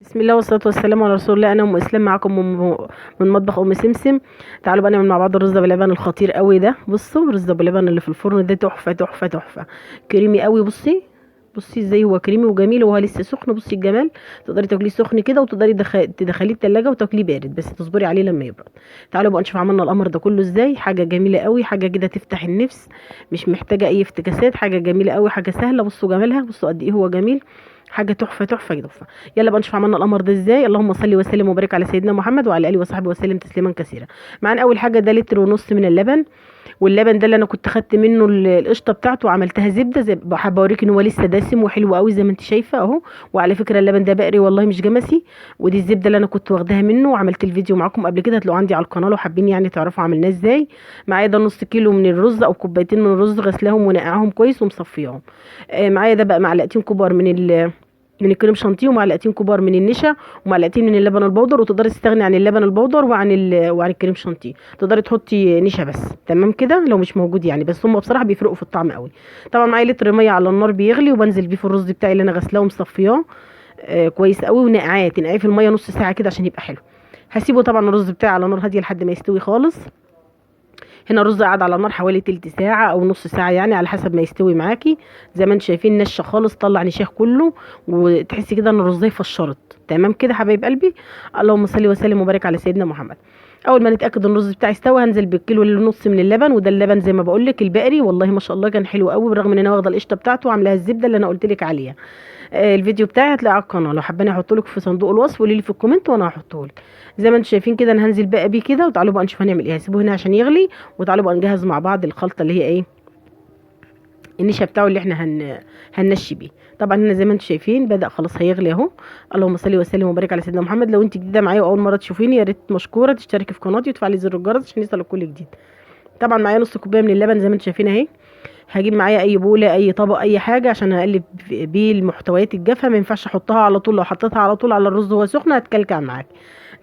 بسم الله والصلاة والسلام على رسول الله. انا ام اسلام معاكم من مطبخ ام سمسم. تعالوا بقى نعمل مع بعض الرز باللبن الخطير قوي ده. بصوا الرز باللبن اللي في الفرن ده تحفة تحفة تحفة، كريمي قوي. بصي ازاي هو كريمي وجميل وهو لسه سخن. بصي الجمال، تقدري تاكليه سخن كده وتقدري تدخليه التلاجة وتاكليه بارد، بس تصبري عليه لما يبرد. تعالوا بقى نشوف عملنا الامر ده كله ازاي. حاجة جميلة قوي، حاجة كده تفتح النفس، مش محتاجة اي افتكاسات، حاجة جميلة قوي، حاجة سهلة. بصوا جمالها، بصوا قد ايه هو جميل، حاجه تحفه تحفه تحفه. يلا بقى نشوف عملنا القمر ده ازاي. اللهم صل وسلم وبارك على سيدنا محمد وعلى اله وصحبه وسلم تسليما كثيرا. معانا اول حاجه ده لتر ونص من اللبن، واللبن ده اللي انا كنت خدت منه القشطه بتاعته وعملتها زبده. زي حابه اوريك ان هو لسه دسم وحلو قوي زي ما انت شايفه اهو. وعلى فكره اللبن ده بقري والله مش جمسي. ودي الزبده اللي انا كنت واخداها منه وعملت الفيديو معاكم قبل كده، هتلاقوه عندي على القناه لو حابين يعني تعرفوا عملناه ازاي. معايا ده نص كيلو من الرز او كوبايتين من الرز، غسلاهم ونقعهم كويس ومصفياهم. معايا ده بقى معلقتين كبار من الكريم شانتيه، ومعلقتين كبار من النشا، ومعلقتين من اللبن البودر. وتقدري تستغني عن اللبن البودر وعن الكريم شانتيه، تقدري تحطي نشا بس. تمام كده لو مش موجود يعني، بس هم بصراحه بيفرقوا في الطعم قوي. طبعا معايا لتر ميه على النار بيغلي، وبنزل بيه في الرز بتاعي اللي انا غسلاه ومصفياه كويس قوي، تنقعيه في الميه نص ساعه كده عشان يبقى حلو. هسيبه طبعا الرز بتاعي على نار هاديه لحد ما يستوي خالص. هنا الرز قعد على النار حوالي تلت ساعة أو نص ساعة يعني على حسب ما يستوي معاكي. زي ما انتم شايفين نشا خالص، طلع نشاه كله، وتحسي كده ان الرزاية فشرت. تمام كده حبايب قلبي. اللهم صل وسلم وبارك على سيدنا محمد. اول ما نتاكد ان الرز بتاعي استوى هنزل بالكيلو ونص من اللبن. وده اللبن زي ما بقول لك البقري، والله ما شاء الله كان حلو قوي، بالرغم ان انا واخده القشطه بتاعته وعاملاها الزبده اللي انا قلت لك عليها. الفيديو بتاعي هتلاقيه على القناه، لو حابين احطه لك في صندوق الوصف قولي لي في الكومنت وانا هحطه لك. زي ما انتم شايفين كده انا هنزل بقى بيه كده، وتعالوا بقى نشوف هنعمل ايه. هسيبه هنا عشان يغلي، وتعالوا بقى نجهز مع بعض الخلطه اللي هي ايه، النشا بتاعه اللي احنا هننشي بيه. طبعا هنا زي ما انتم شايفين بدأ خلاص هيغلي اهو. اللهم صل وسلم وبارك على سيدنا محمد. لو انت جديده معايا واول مره تشوفيني يا ريت مشكوره تشتركي في قناتي وتفعلي زر الجرس عشان يوصلك كل جديد. طبعا معايا نص كوبايه من اللبن زي ما انتم شايفين اهي. هجيب معايا اي بوله اي طبق اي حاجه عشان اقلب بيه المحتويات الجافه، ما ينفعش احطها على طول، لو حطيتها على طول على الرز وهو سخن هتكلكع معاك.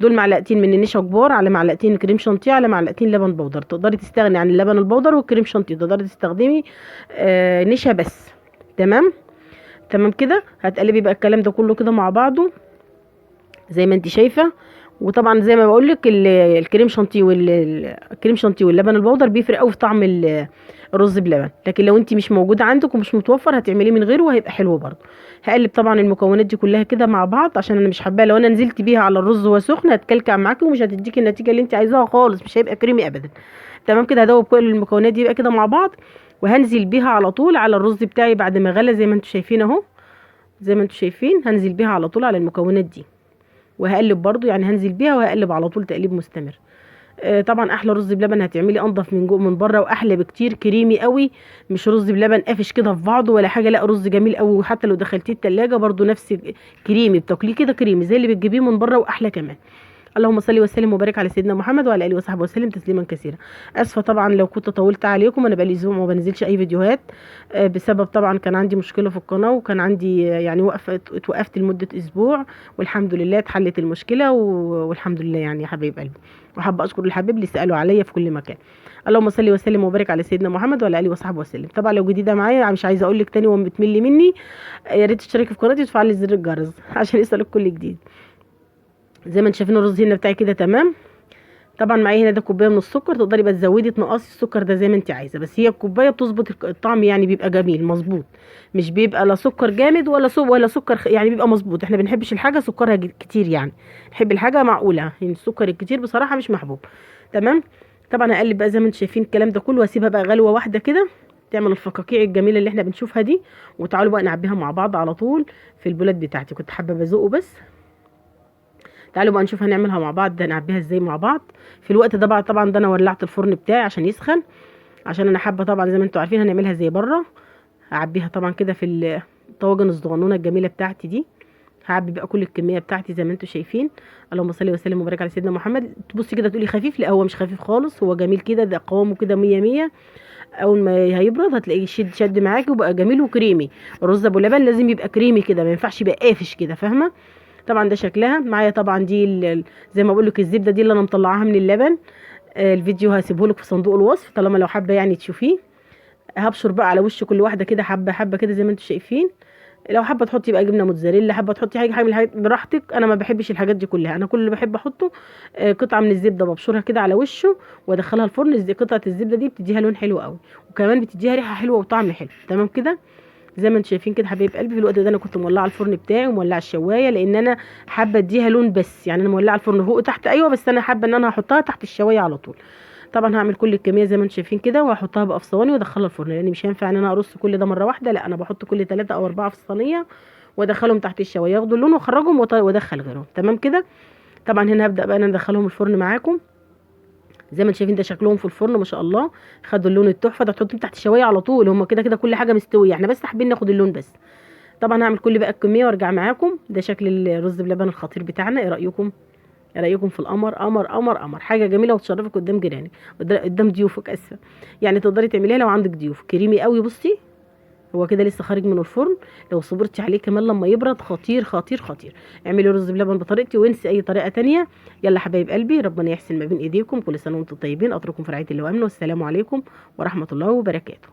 دول معلقتين من النشا كبار على معلقتين كريم شانتيه على معلقتين لبن بودر. تقدري تستغني عن اللبن البودر والكريم شانتيه، تقدري تستخدمي نشا بس. تمام. تمام كده هتقلبي بقى الكلام ده كله كده مع بعضه زي ما انت شايفه. وطبعا زي ما بقول لك الكريم شانتيه واللبن البودر بيفرق قوي في طعم الرز بلبن، لكن لو انت مش موجود عندك ومش متوفر هتعمليه من غيره وهيبقى حلو برضه. هقلب طبعا المكونات دي كلها كده مع بعض عشان انا مش حباها لو انا نزلت بيها على الرز وهو سخن هتكلكع معاكي ومش هتديكي النتيجه اللي انت عايزاها خالص، مش هيبقى كريمي ابدا. تمام كده هدوب كل المكونات دي بقى كده مع بعض، وهنزل بيها على طول على الرز بتاعي بعد ما غلى زي ما انتم شايفين اهو. زي ما انتم شايفين هنزل بيها على طول على المكونات دي، وهقلب برضو يعني هنزل بيها وهقلب على طول تقليب مستمر. طبعا احلى رز بلبن هتعملي انضف من جوه من بره واحلى بكتير، كريمي قوي، مش رز بلبن قافش كده في بعضه ولا حاجه، لا رز جميل قوي، وحتى لو دخلتيه التلاجة برضو نفس كريمي، بتاكليه كده كريمي زي اللي بتجيبيه من بره واحلى كمان. اللهم صل وسلم وبارك على سيدنا محمد وعلى اله وصحبه وسلم تسليما كثيرا. اسفه طبعا لو كنت طولت عليكم، انا بقالي اسبوع ما بنزلش اي فيديوهات بسبب طبعا كان عندي مشكله في القناه، وكان عندي يعني اتوقفت لمده اسبوع، والحمد لله اتحلت المشكله والحمد لله يعني يا حبايب قلبي. وحابه اشكر الحبايب اللي سالوا عليا في كل مكان. اللهم صل وسلم وبارك على سيدنا محمد وعلى اله وصحبه وسلم. طبعا لو جديده معايا مش عايزه اقول لك تاني وبتملي مني، يا ريت تشتركي في قناتي وتفعلي زر الجرس عشان يوصلك كل جديد. زي ما انتم شايفين الرز هنا بتاعي كده تمام. طبعا معايا هنا ده كوبايه من السكر، تقدري بقى تزودي تنقصي السكر ده زي ما انت عايزه، بس هي الكوبايه بتظبط الطعم يعني بيبقى جميل مظبوط، مش بيبقى لا سكر جامد ولا سكر يعني بيبقى مظبوط. احنا بنحبش الحاجه سكرها كتير يعني، نحب الحاجه معقوله يعني، السكر الكتير بصراحه مش محبوب. تمام. طبعا هقلب بقى زي ما انتم شايفين الكلام ده كله، واسيبها بقى غلوه واحده كده تعمل الفقاقيع الجميله اللي احنا بنشوفها دي. وتعالوا بقى نعبيها مع بعض على طول في البولات بتاعتي، كنت حابه بزقه بس. تعالوا بقى نشوف هنعملها مع بعض، ده نعبيها ازاي مع بعض. في الوقت ده بقى طبعا ده انا ولعت الفرن بتاعي عشان يسخن، عشان انا حابه طبعا زي ما انتم عارفين هنعملها زي بره. هعبيها طبعا كده في الطواجن الصغنونه الجميله بتاعتي دي. هعبي بقى كل الكميه بتاعتي زي ما انتم شايفين. اللهم صل وسلم وبارك على سيدنا محمد. تبصي كده تقولي خفيف، لا هو مش خفيف خالص، هو جميل كده، ده قوامه كده مية مية. اول ما هيبرد هتلاقيه شد معاكي وبقى جميل وكريمي. الرز ابو لبن لازم يبقى كريمي كده، ما ينفعش يبقى قافش كده، فاهمه؟ طبعا ده شكلها معايا. طبعا دي زي ما بقول لك الزبده دي اللي انا مطلعاها من اللبن. الفيديو هسيبه لك في صندوق الوصف طالما لو حابه يعني تشوفيه. هبشر بقى على وش كل واحده كده حبه حبه كده زي ما انتم شايفين. لو حابه تحطي بقى جبنه موتزاريلا، حابه تحطي حاجه من الحاجات براحتك. انا ما بحبش الحاجات دي كلها، انا كل اللي بحب احطه قطعه من الزبده ببشرها كده على وشه وادخلها الفرن. قطعه الزبده دي بتديها لون حلو قوي، وكمان بتديها ريحه حلوه وطعم حلو. تمام كده، زي ما انتم شايفين كده حبايب قلبي. في الوقت ده انا كنت مولعه الفرن بتاعي ومولعه الشوايه، لان انا حابه اديها لون بس. يعني انا مولعه الفرن فوق وتحت ايوه، بس انا حابه ان انا هحطها تحت الشوايه على طول. طبعا هعمل كل الكميه زي ما انتم شايفين كده، وهحطها بقى في صواني وادخلها الفرن، لان مش هينفع ان انا ارص كل ده مره واحده. لا، انا بحط كل 3 او 4 في الصينيه وادخلهم تحت الشوايه ياخدوا اللون واخرجهم وادخل غيرهم. تمام كده. طبعا هنا هبدا بقى انا ادخلهم الفرن معاكم. زي ما انتم شايفين ده شكلهم في الفرن ما شاء الله، خدوا اللون التحفه ده. تحطهم تحت الشوايه على طول، هم كده كده كل حاجه مستويه، احنا بس حابين ناخد اللون بس. طبعا هعمل كل بقى الكميه وارجع معاكم. ده شكل الرز بلبن الخطير بتاعنا. ايه رايكم؟ ايه رايكم في القمر؟ قمر قمر قمر، حاجه جميله وتشرفك قدام جيرانك، قدام ضيوفك اسفه. يعني تقدري تعمليها لو عندك ضيوف. كريمي قوي بصي، هو كده لسه خارج من الفرن. لو صبرتي عليه كمان لما يبرد خطير خطير خطير. اعملي رز بلبن بطريقتي وانسي اي طريقه تانية. يلا حبايب قلبي، ربنا يحسن ما بين ايديكم. كل سنه وانتم طيبين. اترككم في رعايه الله وامنه، والسلام عليكم ورحمه الله وبركاته.